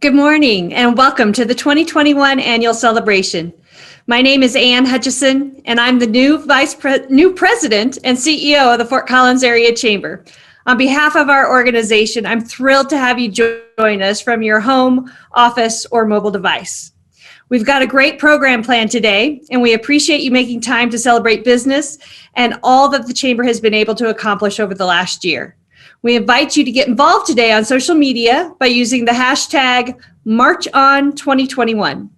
Good morning and welcome to the 2021 annual celebration. My name is Ann Hutchison and I'm the new president and CEO of the Fort Collins Area Chamber. On behalf of our organization, I'm thrilled to have you join us from your home, office, or mobile device. We've got a great program planned today, and we appreciate you making time to celebrate business and all that the Chamber has been able to accomplish over the last year. We invite you to get involved today on social media by using the hashtag #MarchOn2021.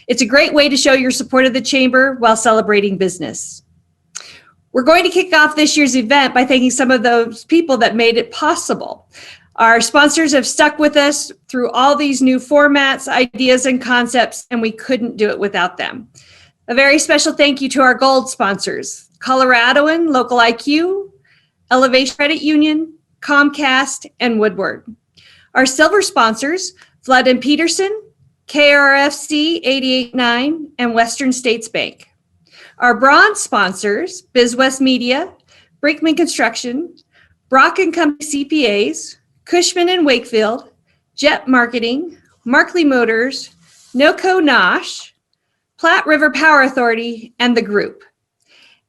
It's a great way to show your support of the Chamber while celebrating business. We're going to kick off this year's event by thanking some of those people that made it possible. Our sponsors have stuck with us through all these new formats, ideas, and concepts, and we couldn't do it without them. A very special thank you to our gold sponsors, Coloradoan Local IQ, Elevation Credit Union, Comcast, and Woodward. Our silver sponsors, Flood and Peterson, KRFC 88.9, and Western States Bank. Our bronze sponsors, BizWest Media, Brinkman Construction, Brock & Company CPAs, Cushman and Wakefield, Jet Marketing, Markley Motors, NOCO Nosh, Platte River Power Authority, and the group.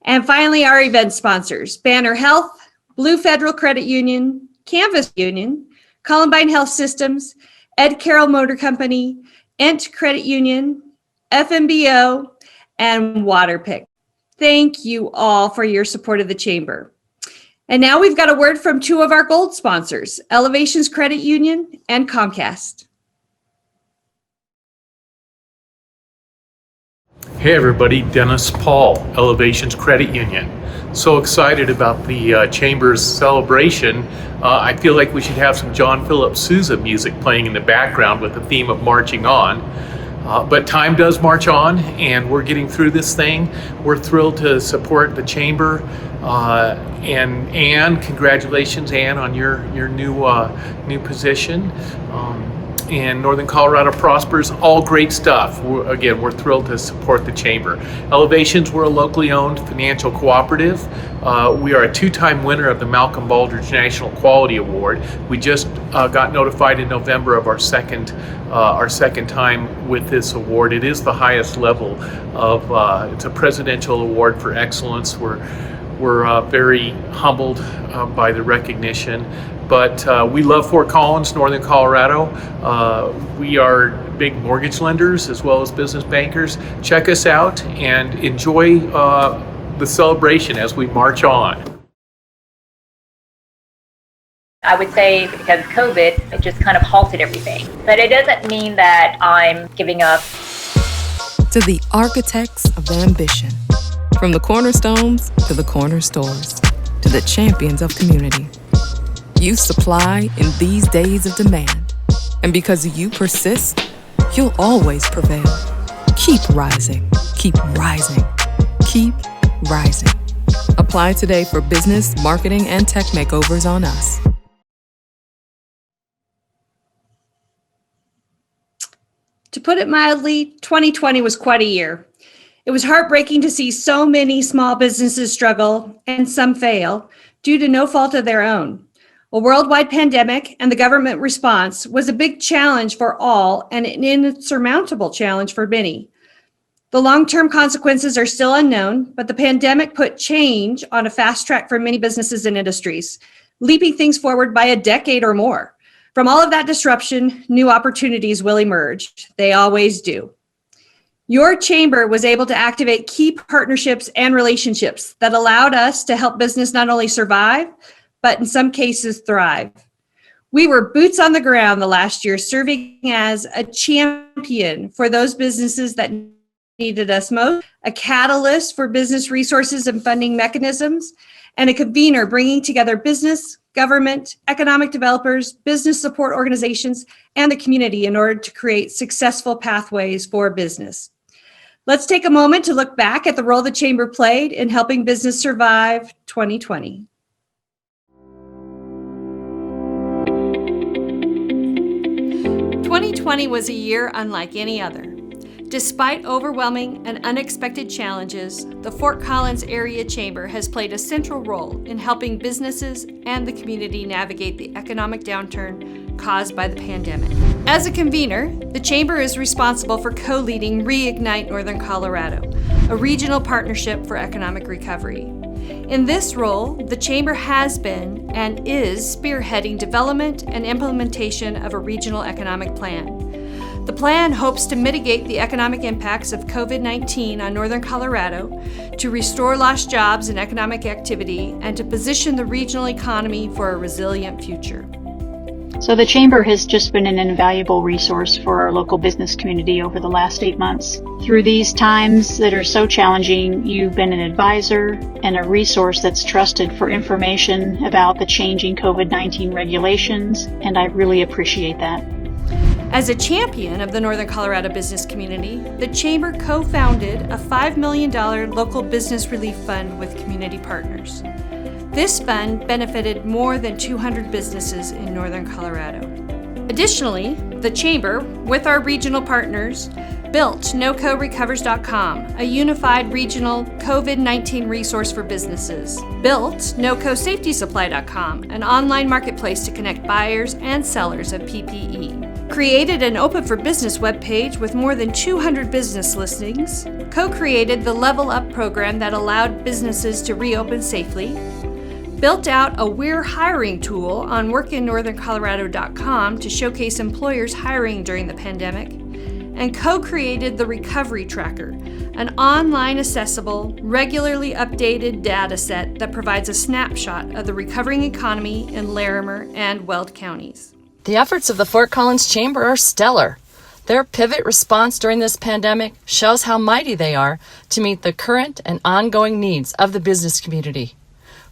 And finally, our event sponsors, Banner Health, Blue Federal Credit Union, Canvas Union, Columbine Health Systems, Ed Carroll Motor Company, Ent Credit Union, FMBO, and Waterpick. Thank you all for your support of the Chamber. And now we've got a word from two of our gold sponsors, Elevations Credit Union and Comcast. Hey everybody, Dennis Paul, Elevations Credit Union. So excited about the Chamber's celebration. I feel like we should have some John Philip Sousa music playing in the background with the theme of marching on. But time does march on and we're getting through this thing. We're thrilled to support the Chamber. And Ann, congratulations Ann on your new position. And Northern Colorado prospers, all great stuff. We're thrilled to support the Chamber. Elevations, we're a locally owned financial cooperative. We are a two-time winner of the Malcolm Baldrige National Quality Award. We just got notified in November of our second time with this award. It is the highest level of, it's a presidential award for excellence. We're very humbled by the recognition. But we love Fort Collins, Northern Colorado. We are big mortgage lenders as well as business bankers. Check us out and enjoy the celebration as we march on. I would say because COVID, it just kind of halted everything. But it doesn't mean that I'm giving up. To the architects of ambition, from the cornerstones to the corner stores, to the champions of community. You supply in these days of demand. And because you persist, you'll always prevail. Keep rising, keep rising, keep rising. Apply today for business, marketing, and tech makeovers on us. To put it mildly, 2020 was quite a year. It was heartbreaking to see so many small businesses struggle and some fail due to no fault of their own. A worldwide pandemic and the government response was a big challenge for all and an insurmountable challenge for many. The long-term consequences are still unknown, but the pandemic put change on a fast track for many businesses and industries, leaping things forward by a decade or more. From all of that disruption, new opportunities will emerge. They always do. Your chamber was able to activate key partnerships and relationships that allowed us to help business not only survive, but in some cases thrive. We were boots on the ground the last year, serving as a champion for those businesses that needed us most, a catalyst for business resources and funding mechanisms, and a convener bringing together business, government, economic developers, business support organizations, and the community in order to create successful pathways for business. Let's take a moment to look back at the role the Chamber played in helping business survive 2020. 2020 was a year unlike any other. Despite overwhelming and unexpected challenges, the Fort Collins Area Chamber has played a central role in helping businesses and the community navigate the economic downturn caused by the pandemic. As a convener, the Chamber is responsible for co-leading Reignite Northern Colorado, a regional partnership for economic recovery. In this role, the Chamber has been and is spearheading development and implementation of a regional economic plan. The plan hopes to mitigate the economic impacts of COVID-19 on Northern Colorado, to restore lost jobs and economic activity, and to position the regional economy for a resilient future. So the Chamber has just been an invaluable resource for our local business community over the last 8 months. Through these times that are so challenging, you've been an advisor and a resource that's trusted for information about the changing COVID-19 regulations, and I really appreciate that. As a champion of the Northern Colorado business community, the Chamber co-founded a $5 million local business relief fund with community partners. This fund benefited more than 200 businesses in Northern Colorado. Additionally, the Chamber, with our regional partners, built NoCoRecovers.com, a unified regional COVID-19 resource for businesses, built NoCoSafetySupply.com, an online marketplace to connect buyers and sellers of PPE, created an Open for Business webpage with more than 200 business listings, co-created the Level Up program that allowed businesses to reopen safely, built out a We're Hiring tool on workinnortherncolorado.com to showcase employers hiring during the pandemic, and co-created the Recovery Tracker, an online accessible, regularly updated data set that provides a snapshot of the recovering economy in Larimer and Weld counties. The efforts of the Fort Collins Chamber are stellar. Their pivot response during this pandemic shows how mighty they are to meet the current and ongoing needs of the business community.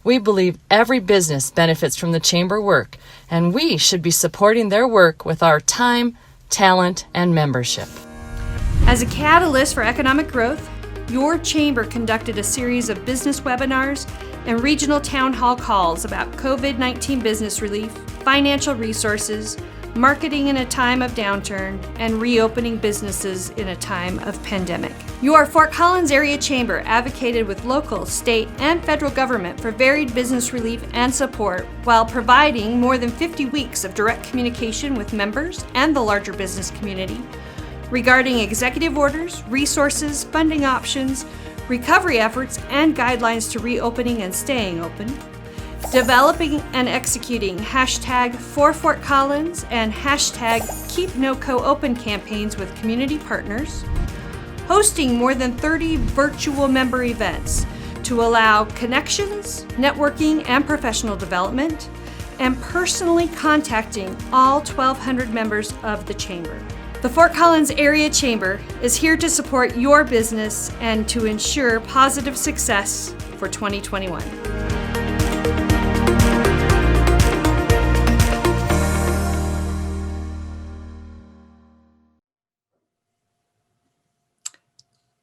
We believe every business benefits from the Chamber work, and we should be supporting their work with our time, talent, and membership. As a catalyst for economic growth, your Chamber conducted a series of business webinars and regional town hall calls about COVID-19 business relief, financial resources, marketing in a time of downturn, and reopening businesses in a time of pandemic. Your Fort Collins Area Chamber advocated with local, state, and federal government for varied business relief and support while providing more than 50 weeks of direct communication with members and the larger business community regarding executive orders, resources, funding options, recovery efforts, and guidelines to reopening and staying open, developing and executing hashtag For Fort Collins and hashtag Keep NoCo Open campaigns with community partners, hosting more than 30 virtual member events to allow connections, networking, and professional development, and personally contacting all 1,200 members of the Chamber. The Fort Collins Area Chamber is here to support your business and to ensure positive success for 2021.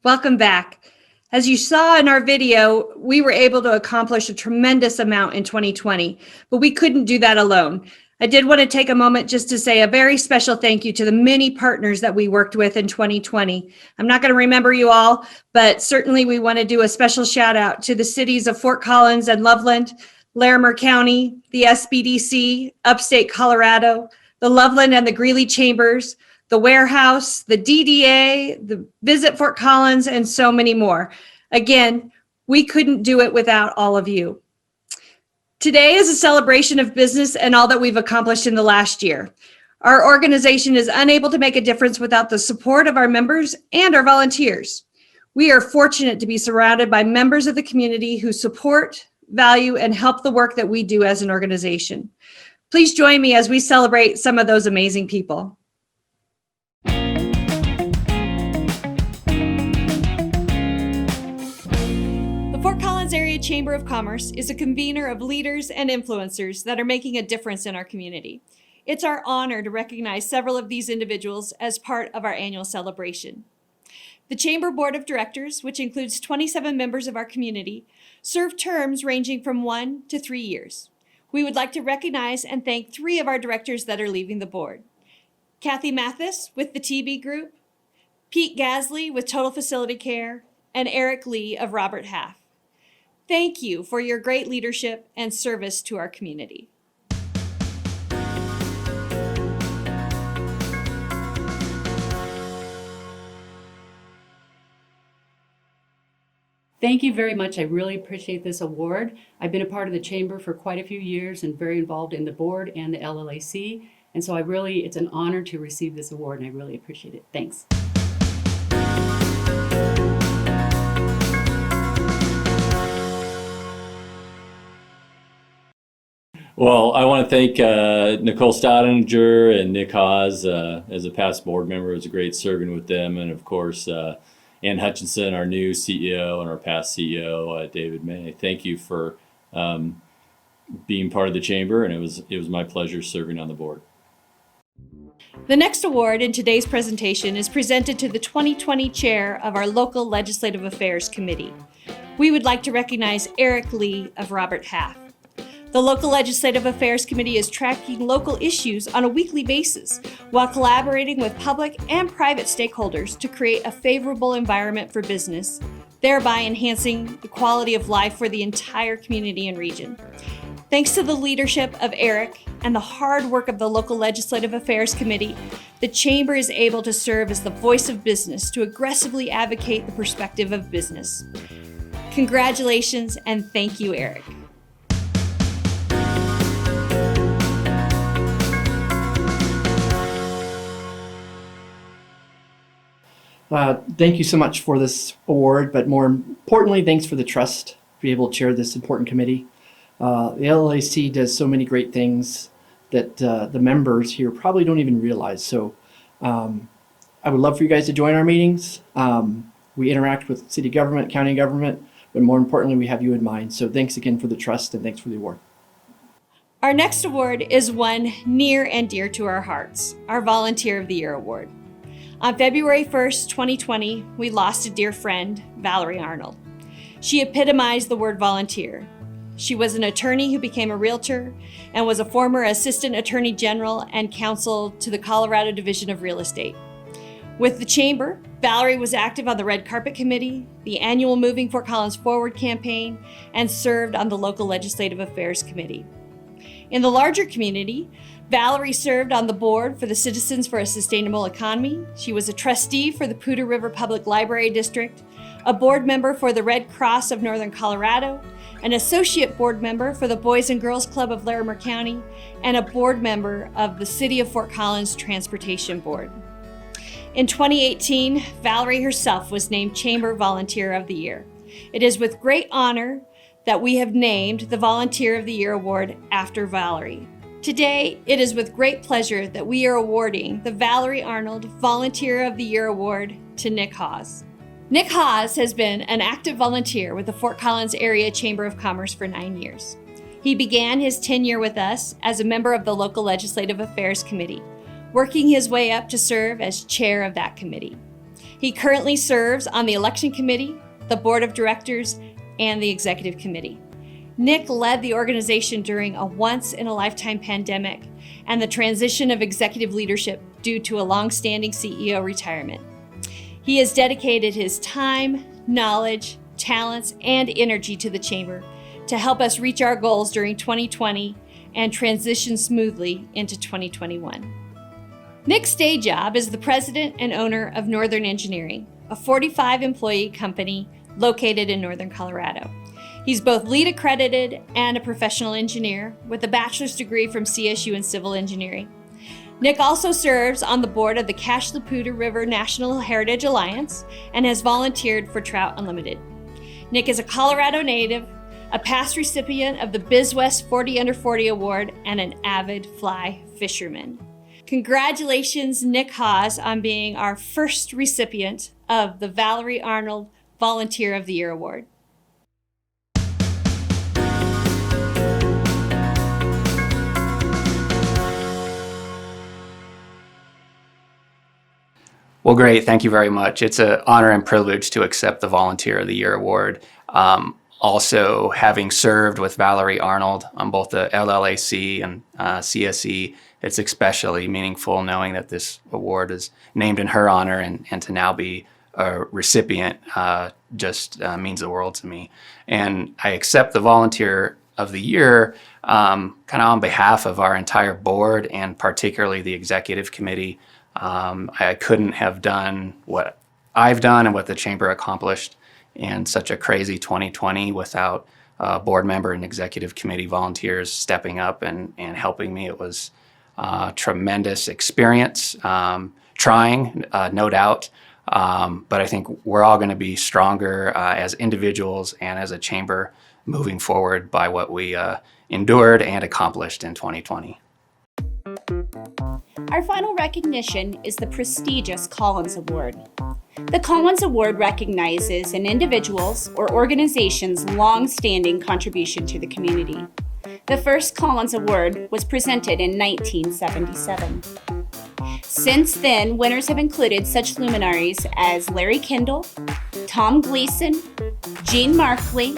Welcome back. As you saw in our video, we were able to accomplish a tremendous amount in 2020, but we couldn't do that alone. I did want to take a moment just to say a very special thank you to the many partners that we worked with in 2020. I'm not going to remember you all, but certainly we want to do a special shout out to the cities of Fort Collins and Loveland, Larimer County, the SBDC, Upstate Colorado, the Loveland and the Greeley Chambers, the Warehouse, the DDA, the Visit Fort Collins, and so many more. Again, we couldn't do it without all of you. Today is a celebration of business and all that we've accomplished in the last year. Our organization is unable to make a difference without the support of our members and our volunteers. We are fortunate to be surrounded by members of the community who support, value, and help the work that we do as an organization. Please join me as we celebrate some of those amazing people. Fort Collins Area Chamber of Commerce is a convener of leaders and influencers that are making a difference in our community. It's our honor to recognize several of these individuals as part of our annual celebration. The Chamber Board of Directors, which includes 27 members of our community, serve terms ranging from 1 to 3 years. We would like to recognize and thank 3 of our directors that are leaving the board. Kathy Mathis with the TB Group, Pete Gasley with Total Facility Care, and Eric Lee of Robert Half. Thank you for your great leadership and service to our community. Thank you very much. I really appreciate this award. I've been a part of the Chamber for quite a few years and very involved in the board and the LLAC. And so it's an honor to receive this award, and I really appreciate it. Thanks. Well, I want to thank Nicole Staudinger and Nick Haas as a past board member. It was great serving with them. And of course, Ann Hutchison, our new CEO, and our past CEO, David May. Thank you for being part of the Chamber, and it was my pleasure serving on the board. The next award in today's presentation is presented to the 2020 chair of our local Legislative Affairs Committee. We would like to recognize Eric Lee of Robert Half. The local Legislative Affairs Committee is tracking local issues on a weekly basis while collaborating with public and private stakeholders to create a favorable environment for business, thereby enhancing the quality of life for the entire community and region. Thanks to the leadership of Eric and the hard work of the local Legislative Affairs Committee, the Chamber is able to serve as the voice of business to aggressively advocate the perspective of business. Congratulations and thank you, Eric. Thank you so much for this award, but more importantly, thanks for the trust to be able to chair this important committee. The LLAC does so many great things that the members here probably don't even realize. So I would love for you guys to join our meetings. We interact with city government, county government, but more importantly, we have you in mind. So thanks again for the trust and thanks for the award. Our next award is one near and dear to our hearts, our Volunteer of the Year Award. On February 1st, 2020, we lost a dear friend, Valerie Arnold. She epitomized the word volunteer. She was an attorney who became a realtor and was a former assistant attorney general and counsel to the Colorado Division of Real Estate. With the Chamber, Valerie was active on the Red Carpet Committee, the annual Moving Fort Collins Forward campaign, and served on the local Legislative Affairs Committee. In the larger community, Valerie served on the board for the Citizens for a Sustainable Economy. She was a trustee for the Poudre River Public Library District, a board member for the Red Cross of Northern Colorado, an associate board member for the Boys and Girls Club of Larimer County, and a board member of the City of Fort Collins Transportation Board. In 2018, Valerie herself was named Chamber Volunteer of the Year. It is with great honor that we have named the Volunteer of the Year Award after Valerie. Today, it is with great pleasure that we are awarding the Valerie Arnold Volunteer of the Year Award to Nick Haas. Nick Haas has been an active volunteer with the Fort Collins Area Chamber of Commerce for 9 years. He began his tenure with us as a member of the local Legislative Affairs Committee, working his way up to serve as chair of that committee. He currently serves on the Election Committee, the Board of Directors, and the Executive Committee. Nick led the organization during a once-in-a-lifetime pandemic and the transition of executive leadership due to a long-standing CEO retirement. He has dedicated his time, knowledge, talents, and energy to the Chamber to help us reach our goals during 2020 and transition smoothly into 2021. Nick's day job is the president and owner of Northern Engineering, a 45-employee company located in Northern Colorado. He's both LEED accredited and a professional engineer with a bachelor's degree from CSU in civil engineering. Nick also serves on the board of the Cache-la-Poudre River National Heritage Alliance and has volunteered for Trout Unlimited. Nick is a Colorado native, a past recipient of the BizWest 40 Under 40 Award, and an avid fly fisherman. Congratulations, Nick Haas, on being our first recipient of the Valerie Arnold Volunteer of the Year Award. Well, great. Thank you very much. It's an honor and privilege to accept the Volunteer of the Year Award. Also, having served with Valerie Arnold on both the LLAC and CSE, it's especially meaningful knowing that this award is named in her honor, and to now be a recipient just means the world to me. And I accept the Volunteer of the Year kind of on behalf of our entire board and particularly the Executive Committee. I couldn't have done what I've done and what the Chamber accomplished in such a crazy 2020 without board member and executive committee volunteers stepping up and helping me. It was a tremendous experience, trying, no doubt, but I think we're all going to be stronger as individuals and as a chamber moving forward by what we endured and accomplished in 2020. Our final recognition is the prestigious Collins Award. The Collins Award recognizes an individual's or organization's long-standing contribution to the community. The first Collins Award was presented in 1977. Since then, winners have included such luminaries as Larry Kendall, Tom Gleason, Gene Markley,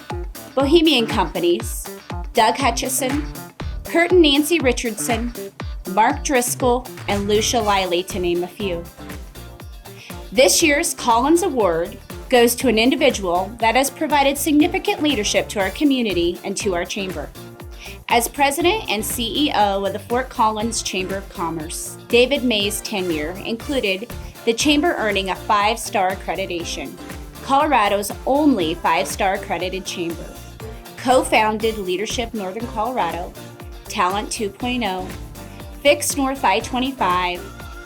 Bohemian Companies, Doug Hutchison, Kurt and Nancy Richardson, Mark Driscoll, and Lucia Liley, to name a few. This year's Collins Award goes to an individual that has provided significant leadership to our community and to our chamber. As president and CEO of the Fort Collins Chamber of Commerce, David May's tenure included the chamber earning a 5-star accreditation, Colorado's only 5-star accredited chamber, co-founded Leadership Northern Colorado, Talent 2.0, Fix North I-25,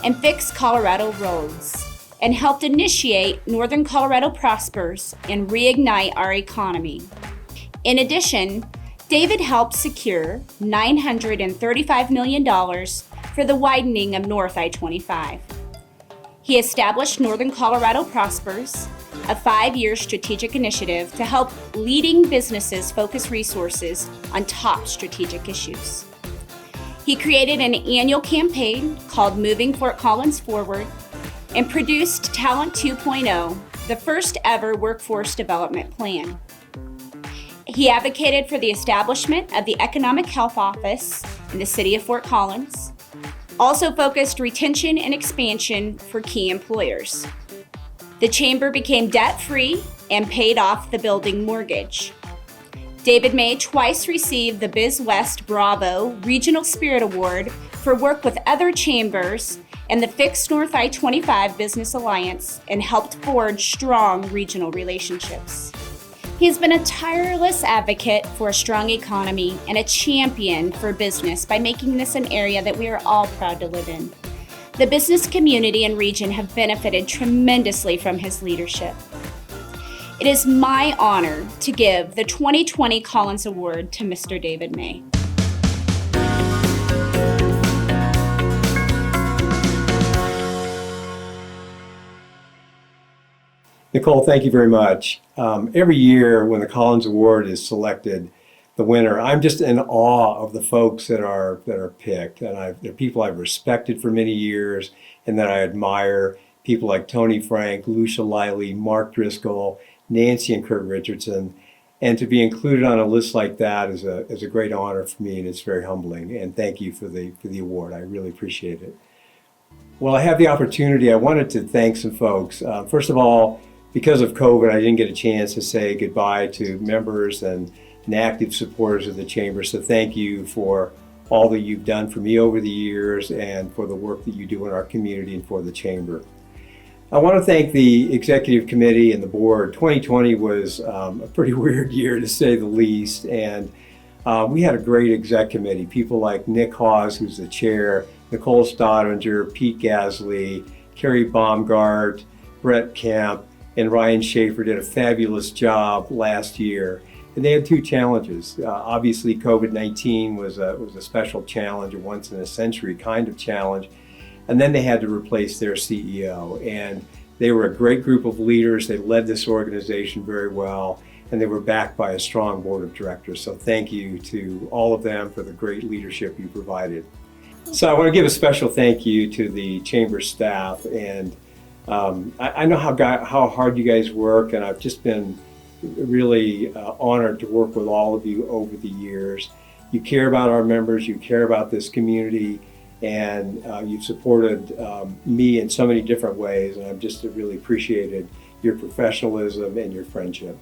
and Fix Colorado Roads, and helped initiate Northern Colorado Prospers and reignite our economy. In addition, David helped secure $935 million for the widening of North I-25. He established Northern Colorado Prospers, a 5-year strategic initiative to help leading businesses focus resources on top strategic issues. He created an annual campaign called Moving Fort Collins Forward and produced Talent 2.0, the first ever workforce development plan. He advocated for the establishment of the Economic Health Office in the city of Fort Collins, also focused retention and expansion for key employers. The chamber became debt-free and paid off the building mortgage. David May twice received the BizWest Bravo Regional Spirit Award for work with other chambers and the Fix North I-25 Business Alliance and helped forge strong regional relationships. He has been a tireless advocate for a strong economy and a champion for business by making this an area that we are all proud to live in. The business community and region have benefited tremendously from his leadership. It is my honor to give the 2020 Collins Award to Mr. David May. Nicole, thank you very much. Every year when the Collins Award is selected, the winner, I'm just in awe of the folks that are picked. And they're people I've respected for many years and that I admire. People like Tony Frank, Lucia Liley, Mark Driscoll, Nancy and Kurt Richardson. And to be included on a list like that is a great honor for me, and it's very humbling. And thank you for the award. I really appreciate it. Well, I have the opportunity. I wanted to thank some folks. First of all, because of COVID, I didn't get a chance to say goodbye to members and active supporters of the Chamber. So thank you for all that you've done for me over the years and for the work that you do in our community and for the Chamber. I want to thank the Executive Committee and the Board. 2020 was a pretty weird year to say the least, and we had a great Exec Committee. People like Nick Hawes, who's the Chair, Nicole Stottinger, Pete Gasley, Carrie Baumgart, Brett Kemp, and Ryan Schaefer did a fabulous job last year. And they had two challenges. Obviously, COVID-19 was a special challenge, a once in a century kind of challenge. And then they had to replace their CEO. And they were a great group of leaders. They led this organization very well, and they were backed by a strong board of directors. So thank you to all of them for the great leadership you provided. So I want to give a special thank you to the Chamber staff. And I know how hard you guys work, and I've just been really honored to work with all of you over the years. You care about our members, you care about this community, and you've supported me in so many different ways, and I've just really appreciated your professionalism and your friendship.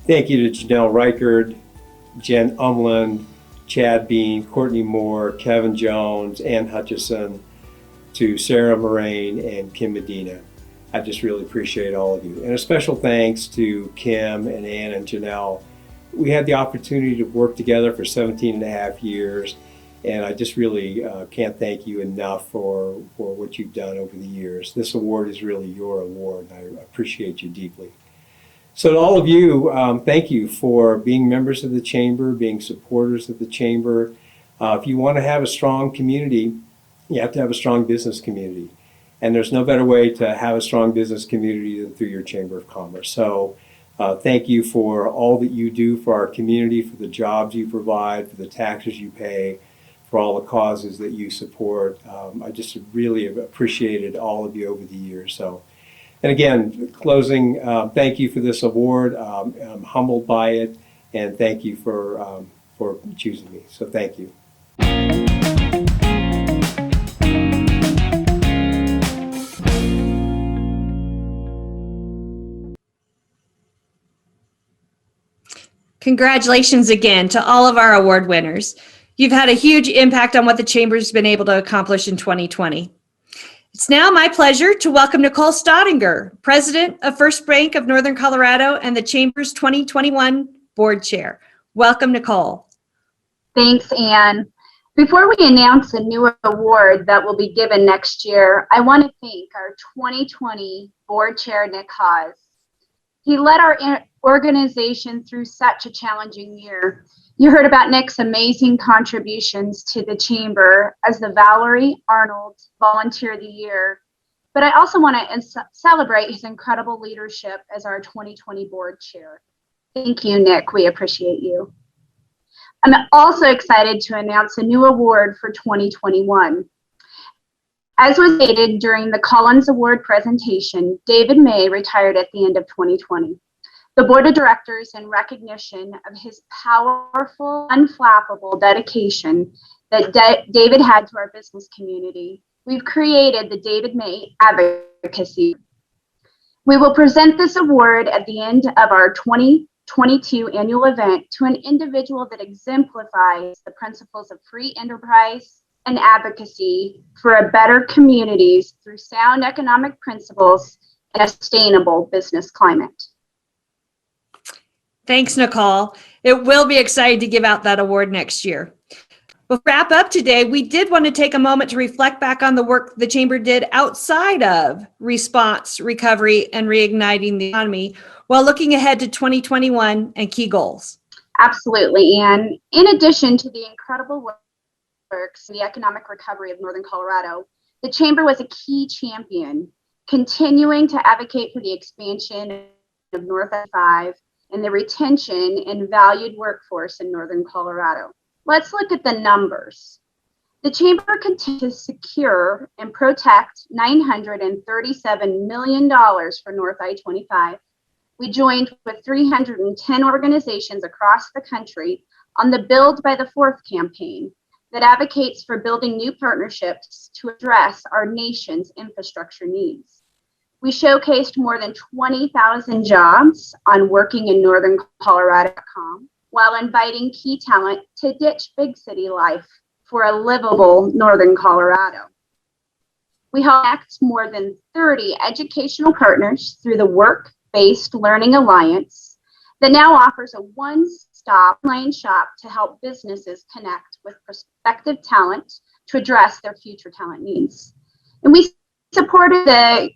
Thank you to Janelle Reichard, Jen Umland, Chad Bean, Courtney Moore, Kevin Jones, Ann Hutchison, to Sarah Moraine and Kim Medina. I just really appreciate all of you. And a special thanks to Kim and Ann and Janelle. We had the opportunity to work together for 17 and a half years, and I just really can't thank you enough for what you've done over the years. This award is really your award, and I appreciate you deeply. So to all of you, thank you for being members of the Chamber, being supporters of the Chamber. If you want to have a strong community, you have to have a strong business community. And there's no better way to have a strong business community than through your Chamber of Commerce. So thank you for all that you do for our community, for the jobs you provide, for the taxes you pay, for all the causes that you support. I just really have appreciated all of you over the years. So, and again, closing, thank you for this award. I'm humbled by it, and thank you for choosing me. So thank you. Congratulations again to all of our award winners. You've had a huge impact on what the Chamber's been able to accomplish in 2020. It's now my pleasure to welcome Nicole Staudinger, President of First Bank of Northern Colorado and the Chamber's 2021 Board Chair. Welcome, Nicole. Thanks, Ann. Before we announce a new award that will be given next year, I want to thank our 2020 Board Chair, Nick Haas. He led our organization through such a challenging year. You heard about Nick's amazing contributions to the Chamber as the Valerie Arnold Volunteer of the Year, but I also want to celebrate his incredible leadership as our 2020 Board Chair. Thank you, Nick. We appreciate you. I'm also excited to announce a new award for 2021. As was stated during the Collins Award presentation, David May retired at the end of 2020. The Board of Directors, in recognition of his powerful, unflappable dedication that David had to our business community, we've created the David May Advocacy. We will present this award at the end of our 2022 annual event to an individual that exemplifies the principles of free enterprise and advocacy for a better communities through sound economic principles and a sustainable business climate. Thanks, Nicole. It will be exciting to give out that award next year. We'll wrap up today. We did want to take a moment to reflect back on the work the Chamber did outside of response, recovery, and reigniting the economy while looking ahead to 2021 and key goals. Absolutely, Ann. In addition to the incredible work in the economic recovery of Northern Colorado, the Chamber was a key champion, continuing to advocate for the expansion of North I-5 and the retention and valued workforce in Northern Colorado. Let's look at the numbers. The Chamber continues to secure and protect $937 million for North I-25. We joined with 310 organizations across the country on the Build by the Fourth campaign that advocates for building new partnerships to address our nation's infrastructure needs. We showcased more than 20,000 jobs on workinginnortherncolorado.com while inviting key talent to ditch big city life for a livable Northern Colorado. We helped more than 30 educational partners through the Work-Based Learning Alliance that now offers a one-stop online shop to help businesses connect with prospective talent to address their future talent needs. And we supported the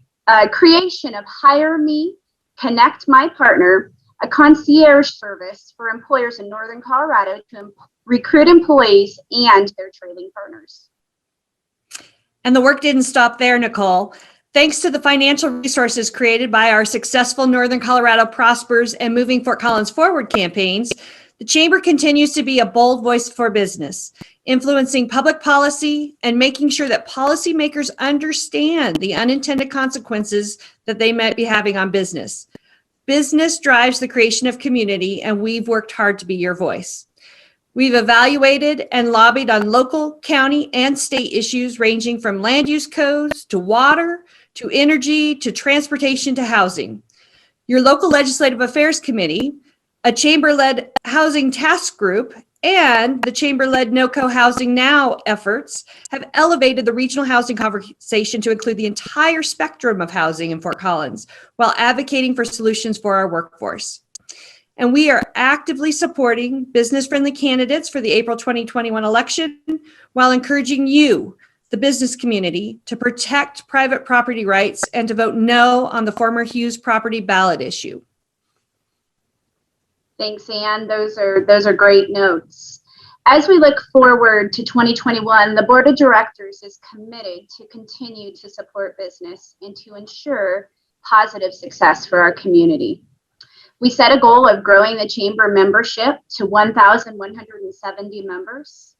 creation of Hire Me, Connect My Partner, a concierge service for employers in Northern Colorado to recruit employees and their trading partners. And the work didn't stop there, Nicole. Thanks to the financial resources created by our successful Northern Colorado Prospers and Moving Fort Collins Forward campaigns, the Chamber continues to be a bold voice for business, influencing public policy and making sure that policymakers understand the unintended consequences that they might be having on business. Business drives the creation of community, and we've worked hard to be your voice. We've evaluated and lobbied on local, county, and state issues ranging from land use codes to water, to energy, to transportation, to housing. Your local Legislative Affairs Committee, a Chamber-led housing task group, and the chamber-led NoCo Housing Now efforts have elevated the regional housing conversation to include the entire spectrum of housing in Fort Collins while advocating for solutions for our workforce. And we are actively supporting business-friendly candidates for the April 2021 election while encouraging you, the business community, to protect private property rights and to vote no on the former Hughes property ballot issue. Thanks, Ann. Those are great notes. As we look forward to 2021, the Board of Directors is committed to continue to support business and to ensure positive success for our community. We set a goal of growing the Chamber membership to 1,170 members.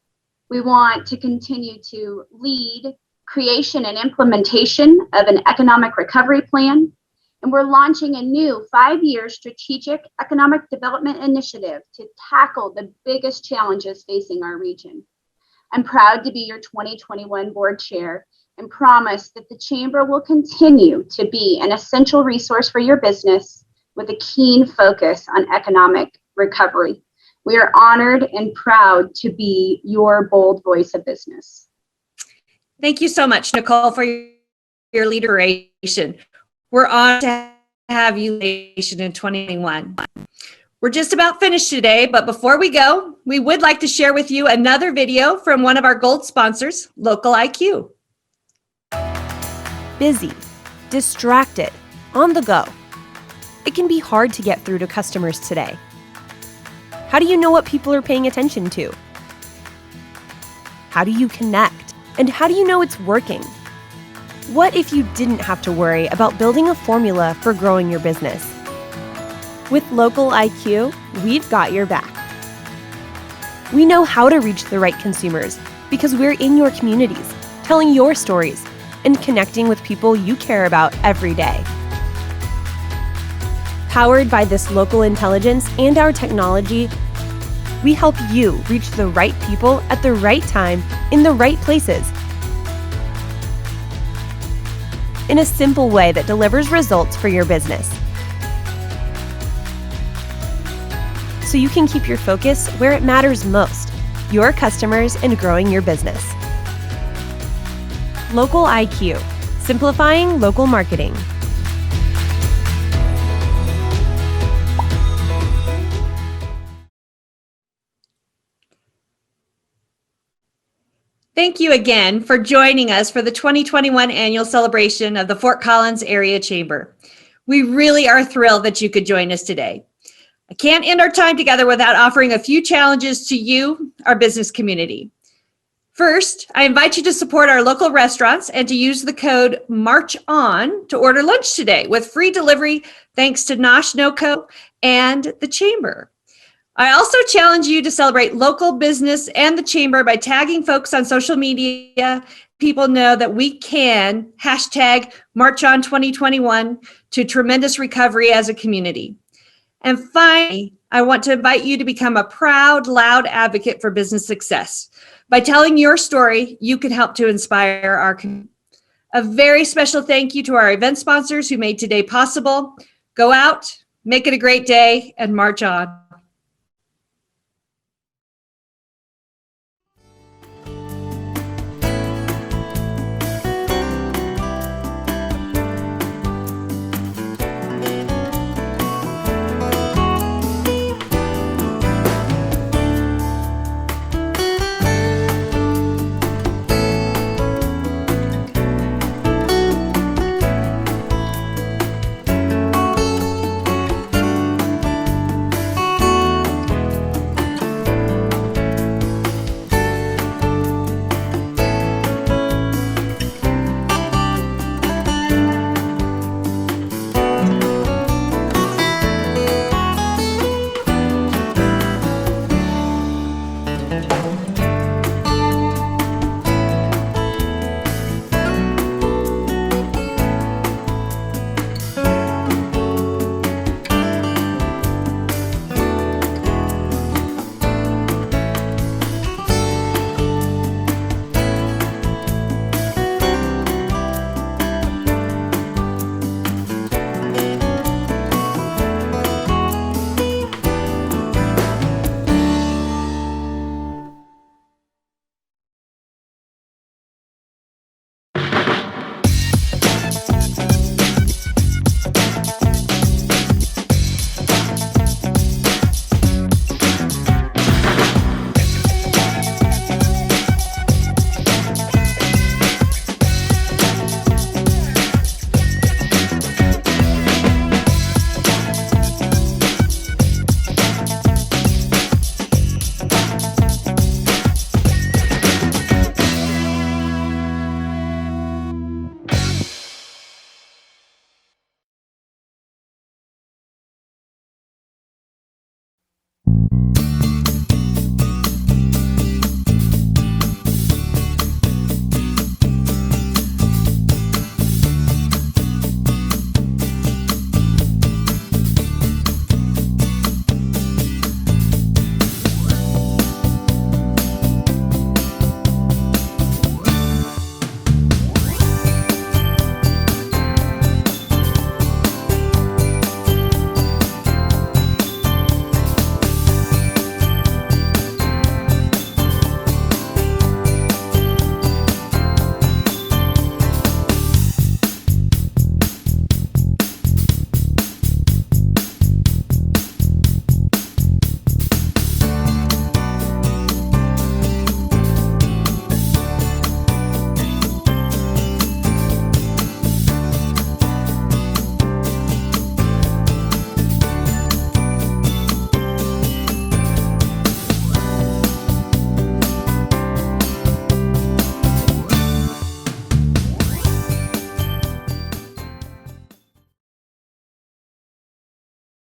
We want to continue to lead creation and implementation of an economic recovery plan. And we're launching a new 5-year strategic economic development initiative to tackle the biggest challenges facing our region. I'm proud to be your 2021 board chair and promise that the Chamber will continue to be an essential resource for your business with a keen focus on economic recovery. We are honored and proud to be your bold voice of business. Thank you so much, Nicole, for your leadership. We're honored to have you in 2021. We're just about finished today, but before we go, we would like to share with you another video from one of our gold sponsors, Local IQ. Busy, distracted, on the go. It can be hard to get through to customers today. How do you know what people are paying attention to? How do you connect? And how do you know it's working? What if you didn't have to worry about building a formula for growing your business? With Local IQ, we've got your back. We know how to reach the right consumers because we're in your communities, telling your stories, and connecting with people you care about every day. Powered by this local intelligence and our technology, we help you reach the right people at the right time in the right places, in a simple way that delivers results for your business. So you can keep your focus where it matters most, your customers and growing your business. Local IQ, simplifying local marketing. Thank you again for joining us for the 2021 annual celebration of the Fort Collins Area Chamber. We really are thrilled that you could join us today. I can't end our time together without offering a few challenges to you, our business community. First, I invite you to support our local restaurants and to use the code MARCHON to order lunch today with free delivery thanks to Nosh NoCo and the Chamber. I also challenge you to celebrate local business and the Chamber by tagging folks on social media. People know that we can #MarchOn2021 to tremendous recovery as a community. And finally, I want to invite you to become a proud, loud advocate for business success. By telling your story, you can help to inspire our community. A very special thank you to our event sponsors who made today possible. Go out, make it a great day, and march on.